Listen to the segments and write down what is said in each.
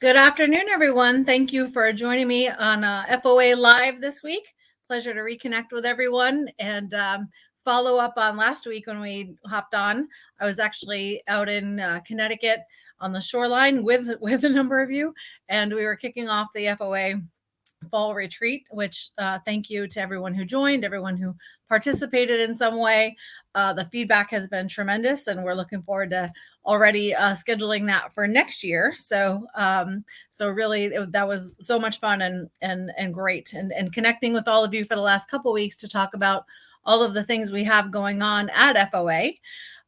Good afternoon, everyone. Thank you for joining me on FOA Live this week. Pleasure to reconnect with everyone and follow up on last week when we hopped on. I was actually out in Connecticut on the shoreline with a number of you, and we were kicking off the FOA fall retreat, which thank you to everyone who joined, everyone who participated in some way. The feedback has been tremendous, and we're looking forward to already scheduling that for next year. So really that was so much fun and great, and connecting with all of you for the last couple of weeks to talk about all of the things we have going on at FOA.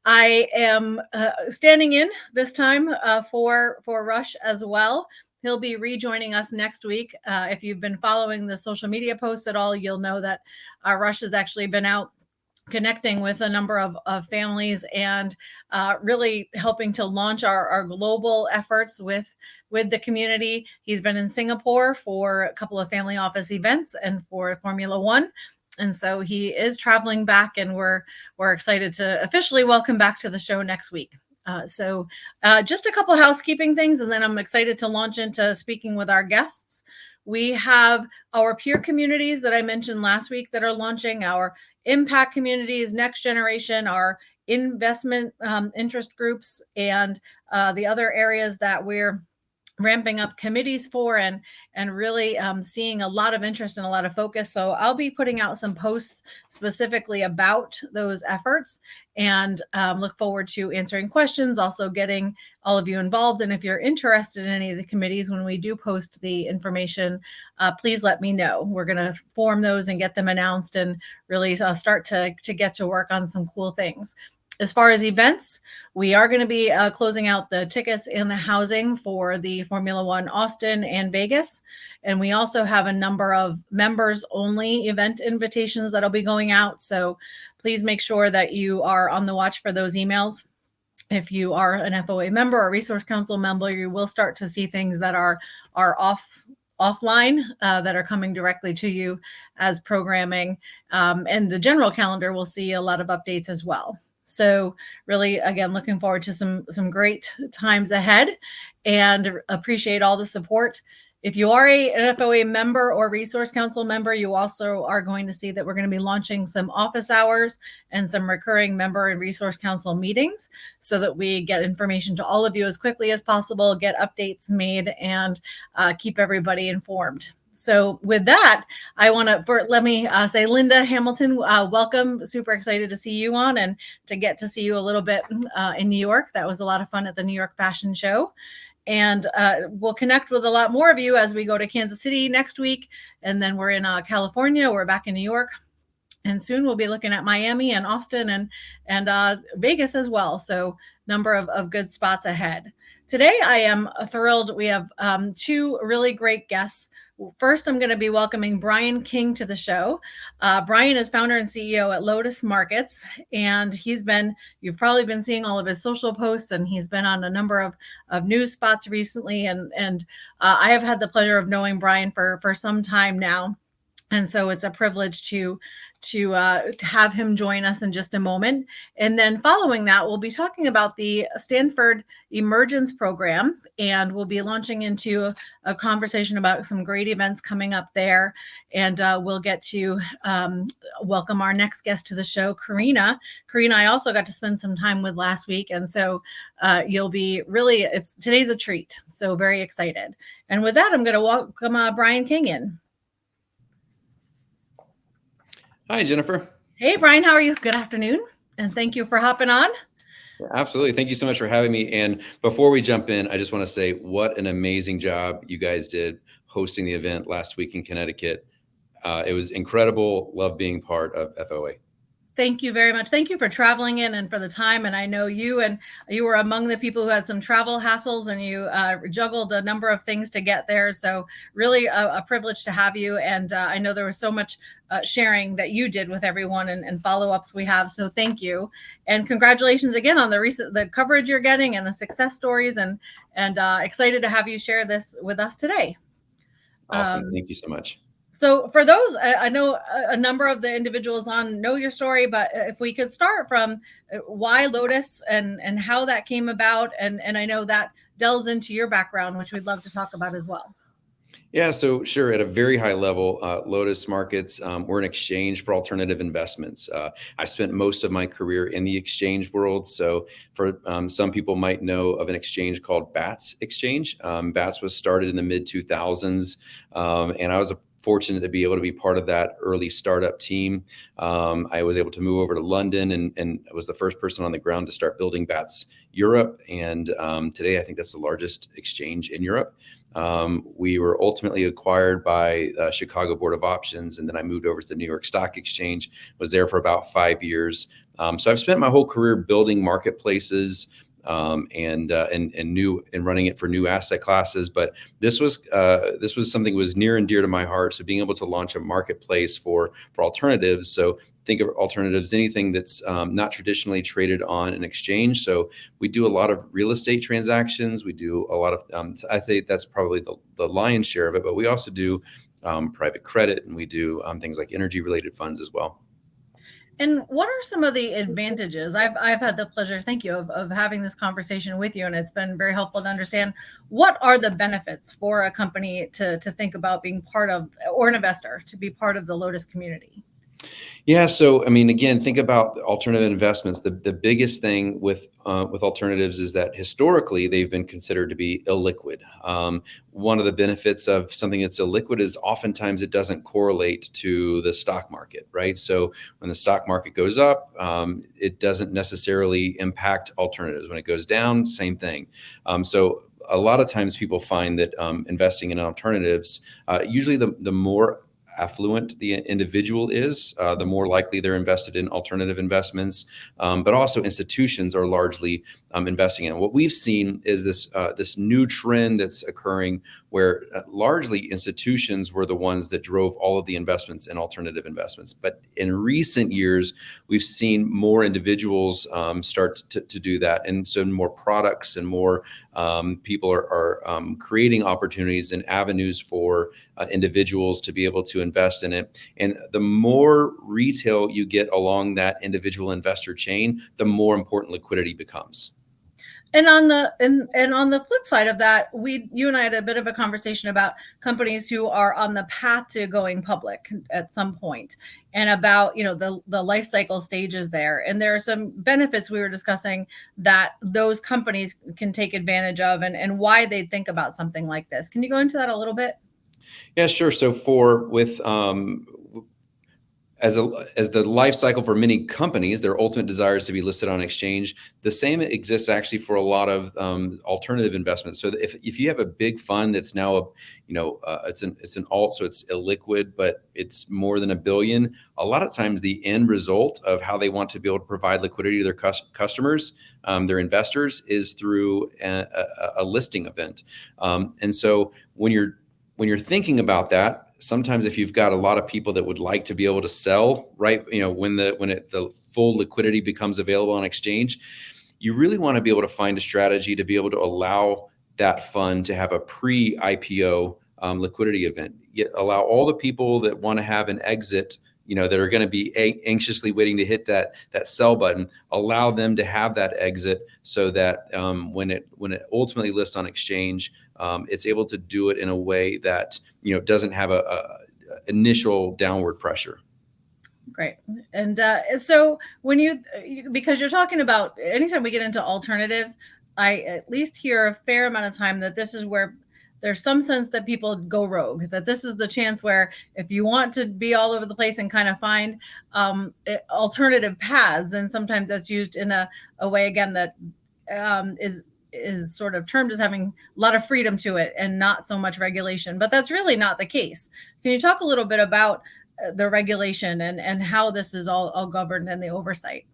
I am standing in this time for Rush as well. He'll be rejoining us next week. If you've been following the social media posts at all, you'll know that Rush has actually been out connecting with a number of families and really helping to launch our global efforts with the community. He's been in Singapore for a couple of family office events and for Formula One. And so he is traveling back, and we're excited to officially welcome back to the show next week. Just a couple housekeeping things, and then I'm excited to launch into speaking with our guests. We have our peer communities that I mentioned last week that are launching, our impact communities, next generation, our investment interest groups, and the other areas that we're ramping up committees for and really seeing a lot of interest and a lot of focus. So I'll be putting out some posts specifically about those efforts, and look forward to answering questions, also getting all of you involved. And if you're interested in any of the committees, when we do post the information, please let me know. We're going to form those and get them announced, and really start to get to work on some cool things. As far as events, we are going to be closing out the tickets and the housing for the Formula One Austin and Vegas. And we also have a number of members only event invitations that'll be going out. So please make sure that you are on the watch for those emails. If you are an FOA member or Resource Council member, you will start to see things that are offline that are coming directly to you as programming. And the general calendar will see a lot of updates as well. So really, again, looking forward to some great times ahead, and appreciate all the support. If you are an FOA member or Resource Council member, you also are going to see that we're going to be launching some office hours and some recurring member and Resource Council meetings, so that we get information to all of you as quickly as possible, get updates made, and keep everybody informed. So with that, I want to let me say, Linda Hamilton, welcome. Super excited to see you on, and to get to see you a little bit in New York. That was a lot of fun at the New York Fashion Show. And we'll connect with a lot more of you as we go to Kansas City next week. And then we're in California, we're back in New York. And soon we'll be looking at Miami and Austin and Vegas as well. So number of good spots ahead. Today, I am thrilled. We have two really great guests. First, I'm going to be welcoming Brian King to the show. Brian is founder and CEO at Lotus Markets, and you've probably been seeing all of his social posts, and he's been on a number of news spots recently. And I have had the pleasure of knowing Brian for some time now. And so it's a privilege to have him join us in just a moment. And then following that, we'll be talking about the Stanford Emergence Program, and we'll be launching into a conversation about some great events coming up there. And we'll get to welcome our next guest to the show, Karina. Karina, I also got to spend some time with last week. And so you'll be today's a treat. So very excited. And with that, I'm going to welcome Brian King in. Hi, Jennifer. Hey, Brian, how are you? Good afternoon, and thank you for hopping on. Absolutely. Thank you so much for having me. And before we jump in, I just want to say what an amazing job you guys did hosting the event last week in Connecticut. It was incredible. Love being part of FOA. Thank you very much. Thank you for traveling in and for the time. And I know you were among the people who had some travel hassles, and you juggled a number of things to get there. So really a privilege to have you. And I know there was so much sharing that you did with everyone, and follow-ups we have. So thank you. And congratulations again on the coverage you're getting and the success stories, and excited to have you share this with us today. Awesome. Thank you so much. So for those, I know a number of the individuals on know your story, but if we could start from why Lotus and how that came about, and I know that delves into your background, which we'd love to talk about as well. Yeah, so sure. At a very high level, Lotus Markets, we're an exchange for alternative investments. I spent most of my career in the exchange world. So for some people might know of an exchange called BATS Exchange. BATS was started in the mid 2000s, and I was fortunate to be able to be part of that early startup team. I was able to move over to London and was the first person on the ground to start building BATS Europe. And today, I think that's the largest exchange in Europe. We were ultimately acquired by Chicago Board of Options, and then I moved over to the New York Stock Exchange, was there for about 5 years. So I've spent my whole career building marketplaces and running it for new asset classes. But this was something that was near and dear to my heart. So being able to launch a marketplace for alternatives. So think of alternatives, anything that's not traditionally traded on an exchange. So we do a lot of real estate transactions. We do a lot of, I think that's probably the lion's share of it, but we also do private credit, and we do things like energy related funds as well. And what are some of the advantages? I've had the pleasure, thank you, of having this conversation with you, and it's been very helpful to understand what are the benefits for a company to think about being part of, or an investor to be part of the Lotus community. Yeah, so I mean, again, think about alternative investments. The biggest thing with alternatives is that historically they've been considered to be illiquid. One of the benefits of something that's illiquid is oftentimes it doesn't correlate to the stock market, right? So when the stock market goes up, it doesn't necessarily impact alternatives. When it goes down, same thing. So a lot of times people find that investing in alternatives, usually the more affluent the individual is, the more likely they're invested in alternative investments. But also institutions are largely investing in. What we've seen is this new trend that's occurring where largely institutions were the ones that drove all of the investments in alternative investments. But in recent years, we've seen more individuals start to do that. And so more products and more people are creating opportunities and avenues for individuals to be able to invest in it. And the more retail you get along that individual investor chain, the more important liquidity becomes. And on the flip side of that, you and I had a bit of a conversation about companies who are on the path to going public at some point, and about the life cycle stages there. And there are some benefits we were discussing that those companies can take advantage of, and why they think about something like this. Can you go into that a little bit? Yeah, sure. So as the life cycle for many companies, their ultimate desire is to be listed on exchange. The same exists actually for a lot of alternative investments. So if you have a big fund that's now it's an alt, so it's illiquid, but it's more than $1 billion. A lot of times, the end result of how they want to be able to provide liquidity to their customers, their investors, is through a listing event. And so when you're thinking about that, sometimes if you've got a lot of people that would like to be able to sell, right, when the full liquidity becomes available on exchange, you really want to be able to find a strategy to be able to allow that fund to have a pre-IPO liquidity event. Allow all the people that want to have an exit, that are going to be anxiously waiting to hit that sell button, allow them to have that exit, so that when it ultimately lists on exchange, it's able to do it in a way that doesn't have a initial downward pressure. Great. And so because you're talking about, anytime we get into alternatives, I at least hear a fair amount of time that this is where there's some sense that people go rogue, that this is the chance where if you want to be all over the place and kind of find alternative paths, and sometimes that's used in a way, again, that is sort of termed as having a lot of freedom to it and not so much regulation. But that's really not the case. Can you talk a little bit about the regulation and how this is all governed and the oversight?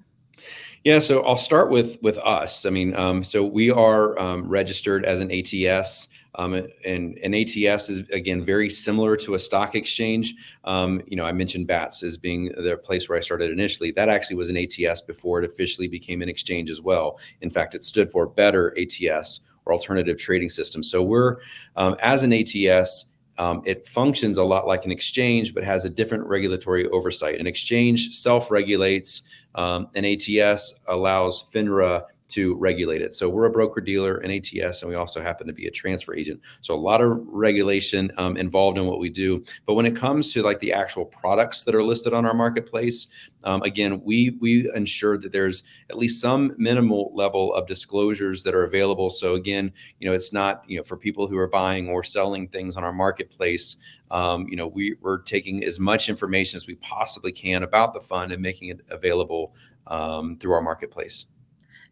Yeah, so I'll start with us. I mean, so we are registered as an ATS. And an ATS is, again, very similar to a stock exchange. I mentioned BATS as being the place where I started initially. That actually was an ATS before it officially became an exchange as well. In fact, it stood for Better ATS, or Alternative Trading System. So we're, as an ATS, It functions a lot like an exchange, but has a different regulatory oversight. An exchange self-regulates. An ATS allows FINRA to regulate it. So we're a broker dealer, an ATS, and we also happen to be a transfer agent. So a lot of regulation involved in what we do. But when it comes to like the actual products that are listed on our marketplace, again, we ensure that there's at least some minimal level of disclosures that are available. So again, it's not, for people who are buying or selling things on our marketplace, we're taking as much information as we possibly can about the fund and making it available through our marketplace.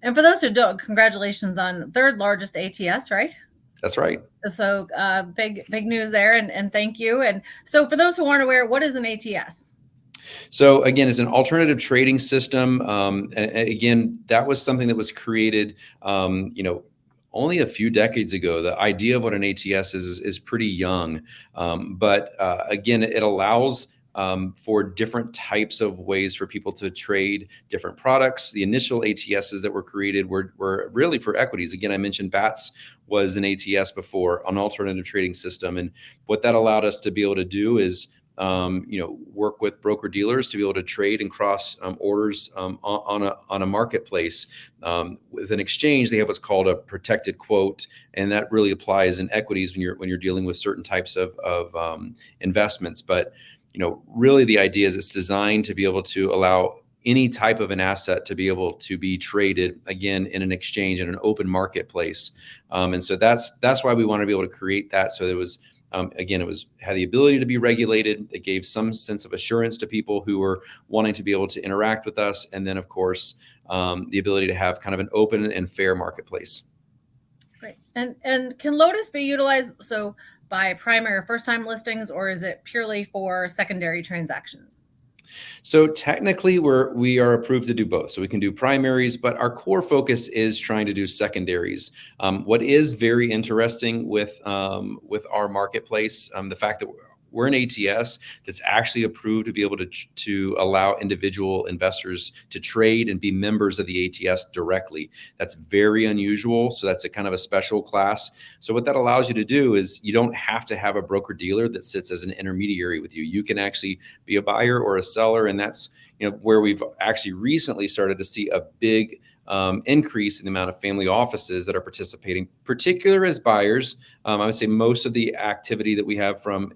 And for those who don't, congratulations on third largest ATS, right? That's right. So big news there, and thank you. And so for those who aren't aware, what is an ATS? So again, it's an alternative trading system. And again, that was something that was created, only a few decades ago. The idea of what an ATS is pretty young, but again, it allows for different types of ways for people to trade different products. The initial ATSs that were created were really for equities. Again, I mentioned BATS was an ATS before, an alternative trading system, and what that allowed us to be able to do is work with broker dealers to be able to trade and cross orders on a marketplace. With an exchange, they have what's called a protected quote, and that really applies in equities when you're dealing with certain types of investments. But really the idea is it's designed to be able to allow any type of an asset to be able to be traded again in an exchange, in an open marketplace. And so that's why we want to be able to create that. So there was. Again, it had the ability to be regulated. It gave some sense of assurance to people who were wanting to be able to interact with us. And then, of course, the ability to have kind of an open and fair marketplace. Great. And can Lotus be utilized by primary or first-time listings, or is it purely for secondary transactions? So technically we are approved to do both. So we can do primaries, but our core focus is trying to do secondaries. What is very interesting with our marketplace, the fact that we're an ATS that's actually approved to be able to allow individual investors to trade and be members of the ATS directly. That's very unusual. So that's a kind of a special class. So what that allows you to do is you don't have to have a broker dealer that sits as an intermediary with you. You can actually be a buyer or a seller. And that's where we've actually recently started to see a big increase in the amount of family offices that are participating, particularly as buyers. I would say most of the activity that we have from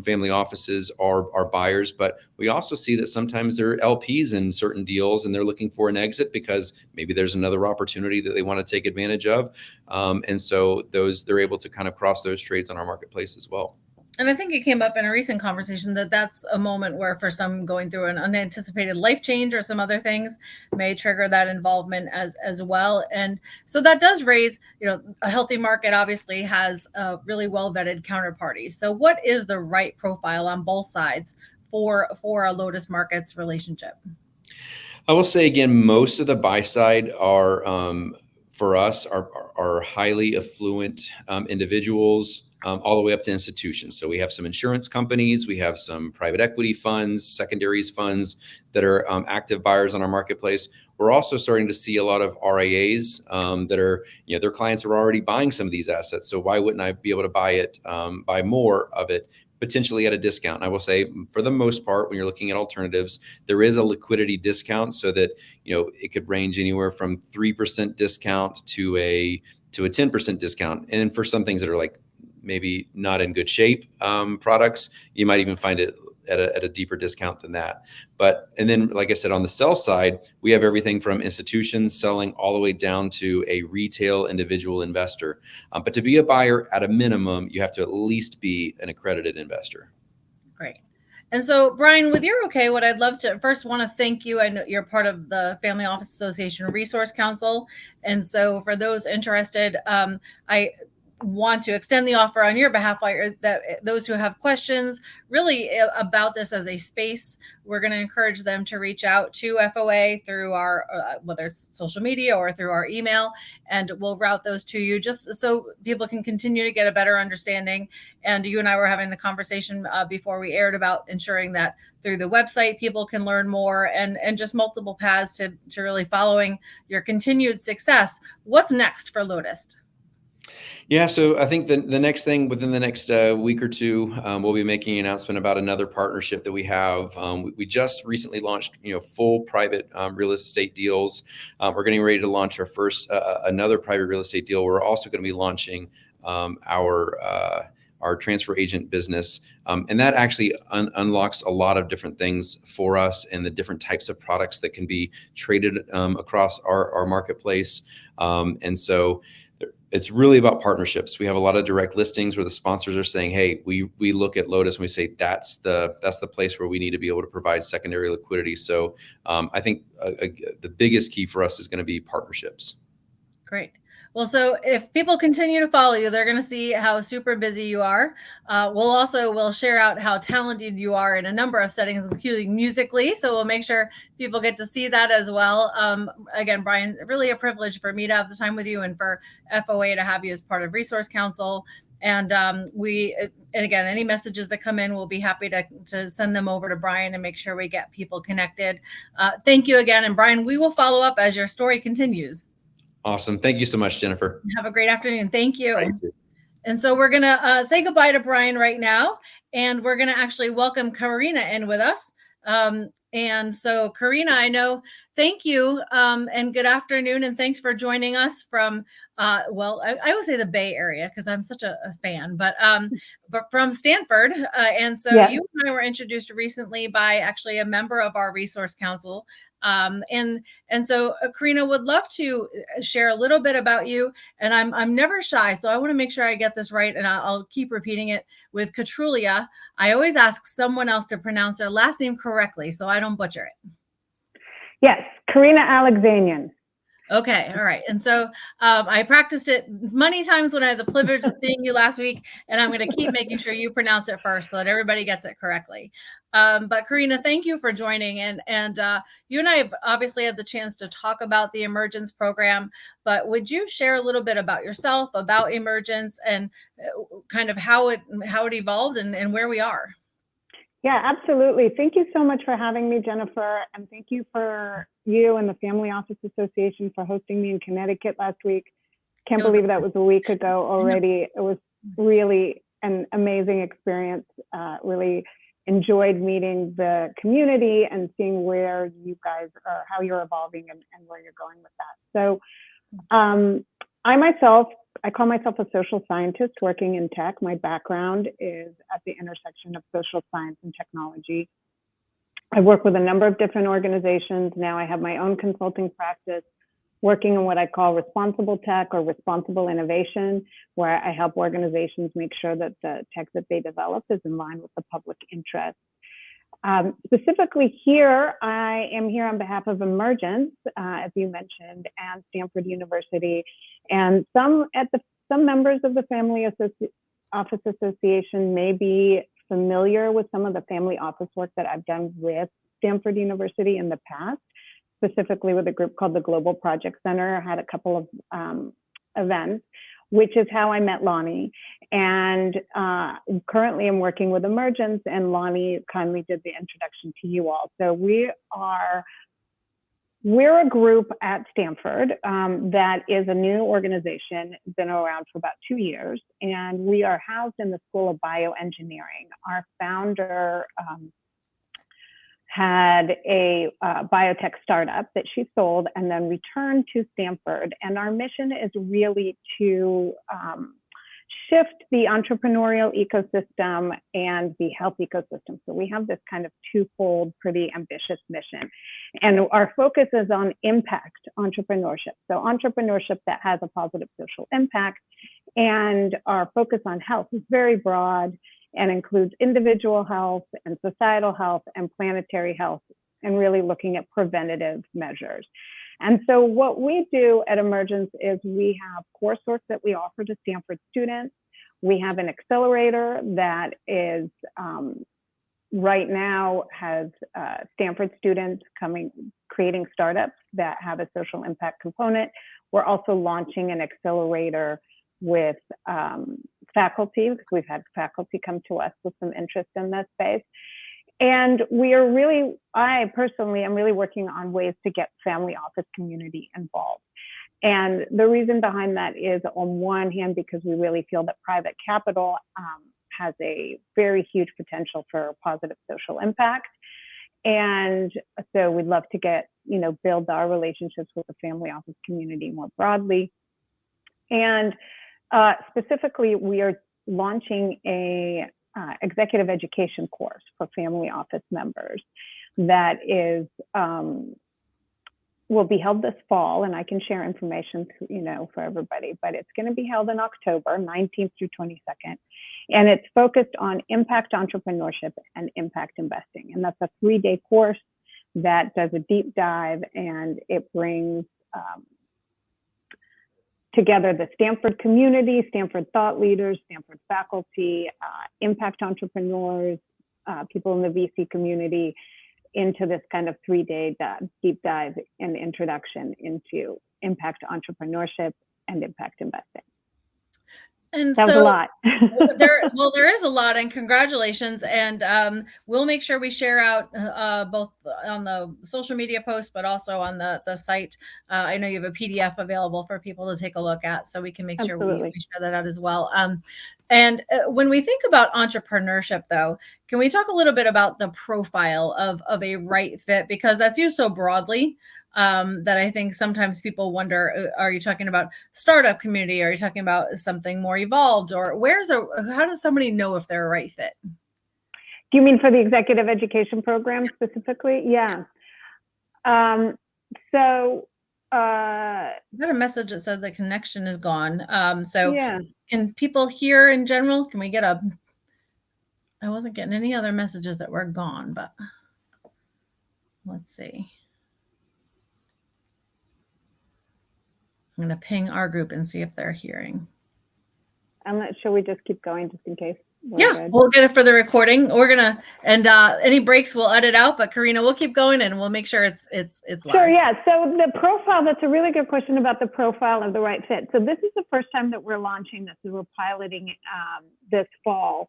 family offices are buyers, but we also see that sometimes they're LPs in certain deals and they're looking for an exit because maybe there's another opportunity that they want to take advantage of. And so they're able to kind of cross those trades on our marketplace as well. And I think it came up in a recent conversation that's a moment where for some going through an unanticipated life change or some other things may trigger that involvement as well. And so that does raise, a healthy market obviously has a really well vetted counterparty. So what is the right profile on both sides for a Lotus Markets relationship? I will say again, most of the buy side are for us are highly affluent individuals. All the way up to institutions. So we have some insurance companies, we have some private equity funds, secondaries funds that are active buyers on our marketplace. We're also starting to see a lot of RIAs that are, their clients are already buying some of these assets. So why wouldn't I be able to buy more of it, potentially at a discount? And I will say, for the most part, when you're looking at alternatives, there is a liquidity discount so that, it could range anywhere from 3% discount to a 10% discount. And for some things that are like maybe not in good shape products, you might even find it at a deeper discount than that. And then, like I said, on the sell side, we have everything from institutions selling all the way down to a retail individual investor. But to be a buyer, at a minimum, you have to at least be an accredited investor. Great. And so, Brian, with your okay, what I'd love to first want to thank you. I know you're part of the Family Office Association Resource Council. And so for those interested, I want to extend the offer on your behalf, that those who have questions really about this as a space, we're going to encourage them to reach out to FOA through our whether it's social media or through our email, and we'll route those to you just so people can continue to get a better understanding. And you and I were having the conversation before we aired about ensuring that through the website people can learn more and just multiple paths to really following your continued success. What's next for Lotus? Yeah, so I think the next thing within the next week or two, we'll be making an announcement about another partnership that we have. We just recently launched, full private real estate deals. We're getting ready to launch our first another private real estate deal. We're also going to be launching our transfer agent business, and that actually unlocks a lot of different things for us and the different types of products that can be traded across our marketplace, and so. It's really about partnerships. We have a lot of direct listings where the sponsors are saying, "Hey, we look at Lotus and we say that's the place where we need to be able to provide secondary liquidity." So I think the biggest key for us is going to be partnerships. Great. Well, so if people continue to follow you, they're going to see how super busy you are. We'll share out how talented you are in a number of settings, including musically. So we'll make sure people get to see that as well. Again, Brian, really a privilege for me to have the time with you and for FOA to have you as part of Resource Council. And again, any messages that come in, we'll be happy to send them over to Brian and make sure we get people connected. Thank you again. And Brian, we will follow up as your story continues. Awesome. Thank you so much, Jennifer. Have a great afternoon. Thank you. Thank you. And so we're going to say goodbye to Brian right now. And we're going to actually welcome Karina in with us. And so Karina, I know, thank you. And good afternoon. And thanks for joining us from, I would say the Bay Area because I'm such a fan, but from Stanford. And so You and I were introduced recently by actually a member of our Resource Council. And so Karina would love to share a little bit about you. And I'm never shy, so I want to make sure I get this right. And I'll keep repeating it with Katrulia. I always ask someone else to pronounce their last name correctly, so I don't butcher it. Yes, Karina Alexanyan. Okay, all right. And so I practiced it many times when I had the privilege of seeing you last week, and I'm going to keep making sure you pronounce it first so that everybody gets it correctly. But Karina, thank you for joining. And you and I have obviously had the chance to talk about the Emergence program, but would you share a little bit about yourself, about Emergence, and kind of how it evolved and where we are? Yeah, absolutely. Thank you so much for having me, Jennifer. And thank you and the Family Office Association for hosting me in Connecticut last week. Can't believe that was a week ago already. It was really an amazing experience. Really enjoyed meeting the community and seeing where you guys are, how you're evolving and where you're going with that. So I call myself a social scientist working in tech. My background is at the intersection of social science and technology. I work with a number of different organizations. Now I have my own consulting practice working in what I call responsible tech or responsible innovation, where I help organizations make sure that the tech that they develop is in line with the public interest. Specifically here, I am here on behalf of Emergence, as you mentioned, and Stanford University, and some members of the Family Office Association may be familiar with some of the family office work that I've done with Stanford University in the past, specifically with a group called the Global Project Center. I had a couple of events, which is how I met Lonnie. And currently I'm working with Emergence, and Lonnie kindly did the introduction to you all. So we're a group at Stanford that is a new organization, been around for about 2 years, and we are housed in the School of Bioengineering. Our founder had a biotech startup that she sold and then returned to Stanford. And our mission is really to shift the entrepreneurial ecosystem and the health ecosystem. So we have this kind of twofold, pretty ambitious mission. And our focus is on impact entrepreneurship. So entrepreneurship that has a positive social impact. And our focus on health is very broad and includes individual health and societal health and planetary health, and really looking at preventative measures. And so what we do at Emergence is we have coursework that we offer to Stanford students. We have an accelerator that is right now has Stanford students creating startups that have a social impact component. We're also launching an accelerator with faculty, because we've had faculty come to us with some interest in this space. And I personally am really working on ways to get family office community involved. And the reason behind that is, on one hand, because we really feel that private capital has a very huge potential for positive social impact. And so we'd love to build our relationships with the family office community more broadly. And specifically, we are launching a executive education course for family office members that is will be held this fall, and I can share information for everybody, but it's going to be held in October 19th through 22nd, and it's focused on impact entrepreneurship and impact investing. And that's a 3-day course that does a deep dive, and it brings together the Stanford community, Stanford thought leaders, Stanford faculty, impact entrepreneurs, people in the VC community, into this kind of 3-day deep dive and introduction into impact entrepreneurship and impact investing. And that was a lot. there is a lot, and congratulations. And we'll make sure we share out both on the social media posts, but also on the site. I know you have a PDF available for people to take a look at, so we can make sure we share that out as well. And when we think about entrepreneurship, though, can we talk a little bit about the profile of a right fit? Because that's used so broadly that I think sometimes people wonder, are you talking about startup community? Are you talking about something more evolved? Or how does somebody know if they're a right fit? Do you mean for the executive education program specifically? Yeah. I got a message that said the connection is gone. Yeah. Can people hear in general? Can we get I wasn't getting any other messages that were gone, but let's see. I'm going to ping our group and see if they're hearing. I'm not sure. We just keep going just in case. We'll get it for the recording. We're gonna, and any breaks we'll edit out. But Karina, we'll keep going and we'll make sure it's live. Sure. Yeah. So the profile. That's a really good question about the profile of the right fit. So this is the first time that we're launching this. We're piloting this fall,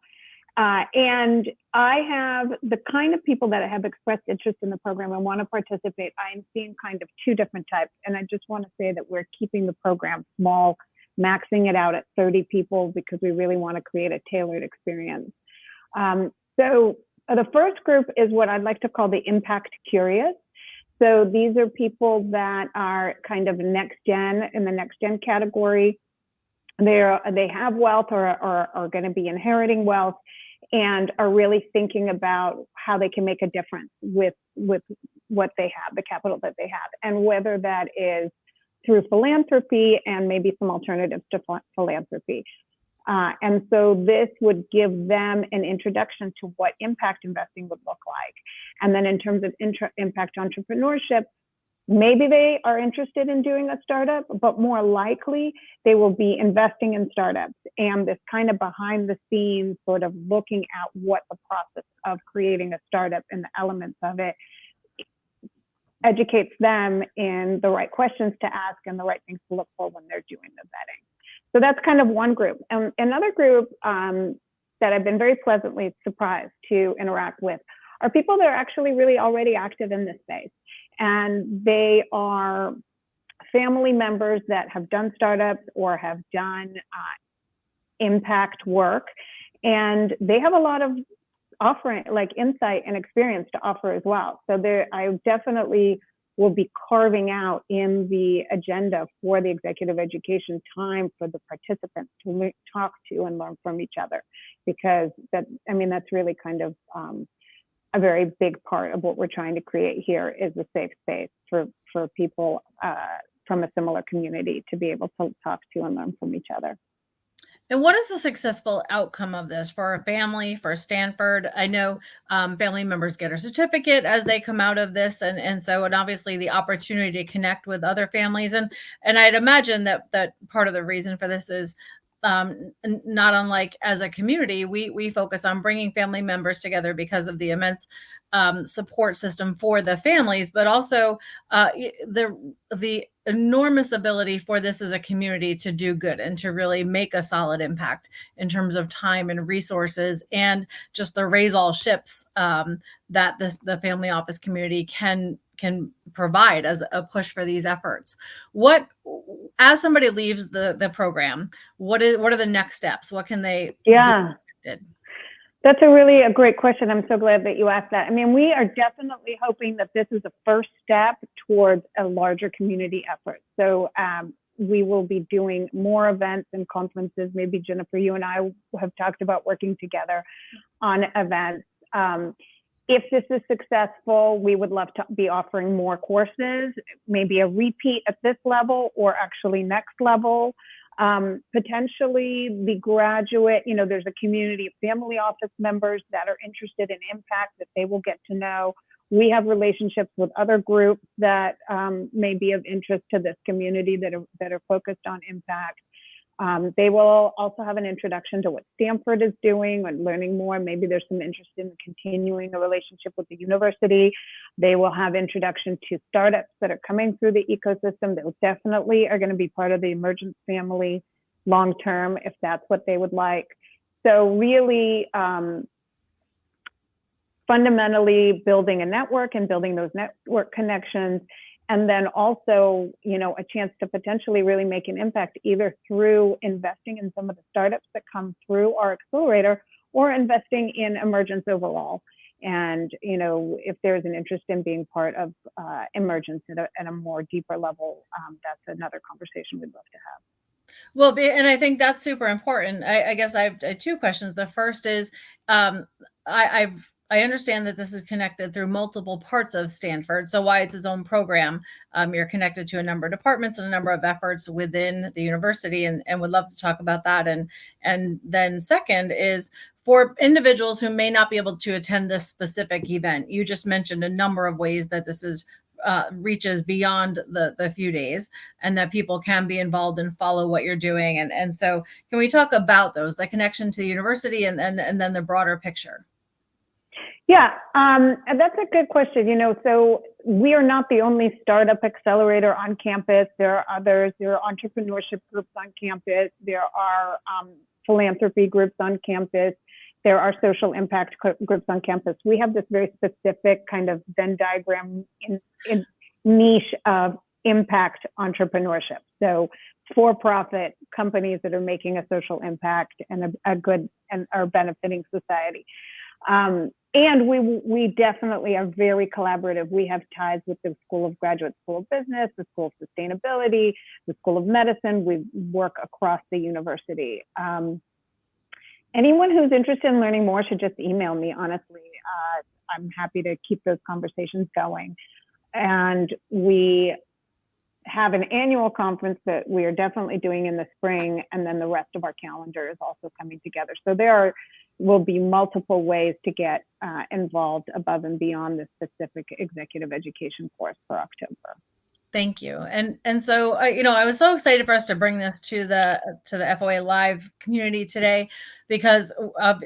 and I have the kind of people that have expressed interest in the program and want to participate. I'm seeing kind of 2 different types, and I just want to say that we're keeping the program small, maxing it out at 30 people because we really want to create a tailored experience. So the first group is what I'd like to call the impact curious. So these are people that are kind of next gen, in the next gen category. They have wealth or are going to be inheriting wealth and are really thinking about how they can make a difference with what they have, the capital that they have, and whether that is through philanthropy and maybe some alternatives to philanthropy. And so this would give them an introduction to what impact investing would look like. And then in terms of impact entrepreneurship, maybe they are interested in doing a startup, but more likely they will be investing in startups. And this kind of behind the scenes sort of looking at what the process of creating a startup and the elements of it educates them in the right questions to ask and the right things to look for when they're doing the vetting. So that's kind of one group. Another group that I've been very pleasantly surprised to interact with are people that are actually really already active in this space. And they are family members that have done startups or have done impact work. And they have a lot of offering, like insight and experience to offer as well. So I definitely will be carving out in the agenda for the executive education time for the participants to talk to and learn from each other, because that's really kind of a very big part of what we're trying to create here is a safe space for people from a similar community to be able to talk to and learn from each other. And what is the successful outcome of this for a family, for Stanford? I know family members get a certificate as they come out of this. And obviously the opportunity to connect with other families. And I'd imagine that part of the reason for this is not unlike as a community, we focus on bringing family members together because of the immense support system for the families, but also the enormous ability for this as a community to do good and to really make a solid impact in terms of time and resources, and just the raise all ships that the family office community can provide as a push for these efforts. What, as somebody leaves the program, what are the next steps? What can they do? That's a great question. I'm so glad that you asked that. I mean, we are definitely hoping that this is a first step towards a larger community effort. So we will be doing more events and conferences. Maybe Jennifer, you and I have talked about working together on events. If this is successful, we would love to be offering more courses, maybe a repeat at this level or actually next level. Potentially the graduate, there's a community of family office members that are interested in impact that they will get to know. We have relationships with other groups that may be of interest to this community that are focused on impact. They will also have an introduction to what Stanford is doing and learning more. Maybe there's some interest in continuing a relationship with the university. They will have introduction to startups that are coming through the ecosystem that definitely are going to be part of the emergence family long-term, if that's what they would like. So really, fundamentally building a network and building those network connections. And then also, a chance to potentially really make an impact either through investing in some of the startups that come through our accelerator or investing in emergence overall. And, if there's an interest in being part of emergence at a more deeper level, that's another conversation we'd love to have. Well, and I think that's super important. I guess I have two questions. The first is, I understand that this is connected through multiple parts of Stanford. So why it's its own program, you're connected to a number of departments and a number of efforts within the university, and would love to talk about that. And then second is, for individuals who may not be able to attend this specific event, you just mentioned a number of ways that this is reaches beyond the few days, and that people can be involved and follow what you're doing. And so can we talk about those, the connection to the university and then the broader picture? Yeah, that's a good question. So we are not the only startup accelerator on campus. There are others. There are entrepreneurship groups on campus. There are philanthropy groups on campus. There are social impact groups on campus. We have this very specific kind of Venn diagram in niche of impact entrepreneurship. So for-profit companies that are making a social impact and a good and are benefiting society. And we definitely are very collaborative. We have ties with the Graduate School of Business, the School of Sustainability, the School of Medicine. We work across the university. Anyone who's interested in learning more should just email me, honestly. I'm happy to keep those conversations going. And we have an annual conference that we are definitely doing in the spring, and then the rest of our calendar is also coming together. So there will be multiple ways to get involved above and beyond the specific executive education course for October. Thank you. And so, I was so excited for us to bring this to the FOA Live community today, because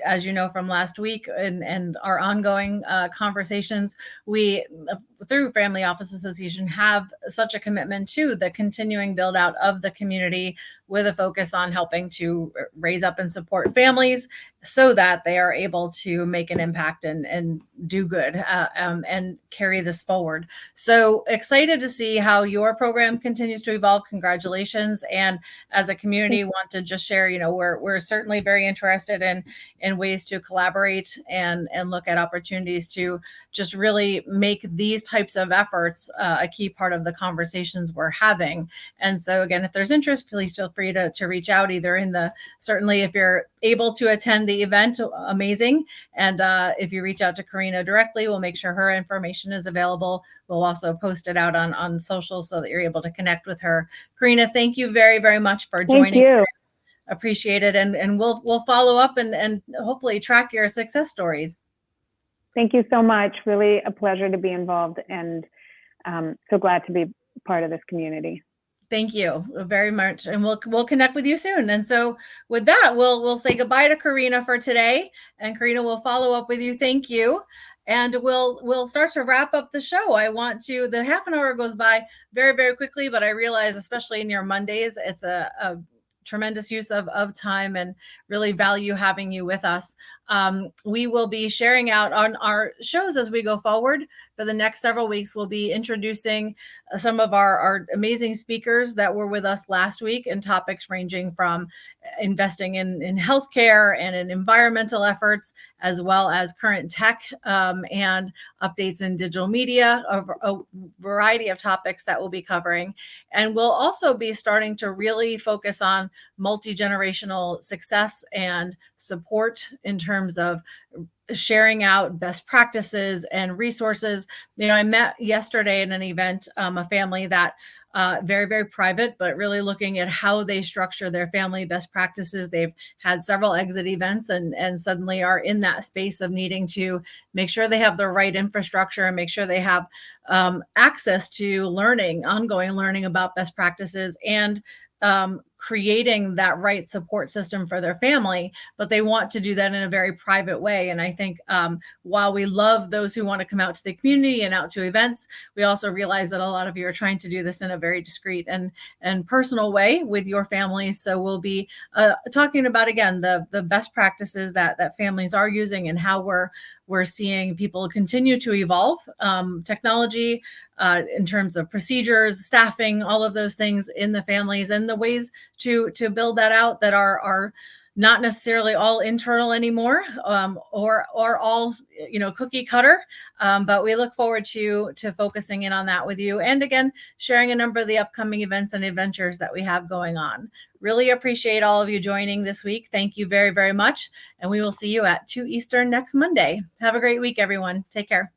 as you know from last week and our ongoing conversations, we, through Family Office Association, have such a commitment to the continuing build out of the community, with a focus on helping to raise up and support families so that they are able to make an impact and do good and carry this forward. So excited to see how your program continues to evolve. Congratulations. And as a community, want to just share, we're certainly very interested in ways to collaborate and look at opportunities to just really make these types of efforts a key part of the conversations we're having. And so again, if there's interest, please feel free to reach out, either certainly if you're able to attend the event, amazing. And if you reach out to Karina directly, we'll make sure her information is available. We'll also post it out on social so that you're able to connect with her. Karina, thank you very, very much for joining. Thank you. Appreciate it. And we'll follow up and hopefully track your success stories. Thank you so much. Really a pleasure to be involved, and so glad to be part of this community. Thank you very much. And we'll connect with you soon. And so with that, we'll say goodbye to Karina for today, and Karina will follow up with you. Thank you. And we'll start to wrap up the show. The half an hour goes by very, very quickly, but I realize, especially in your Mondays, it's a tremendous use of time, and really value having you with us. We will be sharing out on our shows as we go forward. For the next several weeks, we'll be introducing some of our amazing speakers that were with us last week, and topics ranging from investing in healthcare and in environmental efforts, as well as current tech and updates in digital media, a variety of topics that we'll be covering. And we'll also be starting to really focus on multi-generational success and support in terms of sharing out best practices and resources. I met yesterday in an event, a family that very, very private, but really looking at how they structure their family best practices. They've had several exit events and suddenly are in that space of needing to make sure they have the right infrastructure and make sure they have access to ongoing learning about best practices, and creating that right support system for their family, but they want to do that in a very private way. And I think while we love those who want to come out to the community and out to events, we also realize that a lot of you are trying to do this in a very discreet and personal way with your families. So we'll be talking about, again, the best practices that families are using, and how we're seeing people continue to evolve technology in terms of procedures, staffing, all of those things in the families, and the ways to build that out that are not necessarily all internal anymore, or all cookie cutter. But we look forward to focusing in on that with you, and again, sharing a number of the upcoming events and adventures that we have going on. Really appreciate all of you joining this week. Thank you very, very much. And we will see you at 2 Eastern next Monday. Have a great week, everyone. Take care.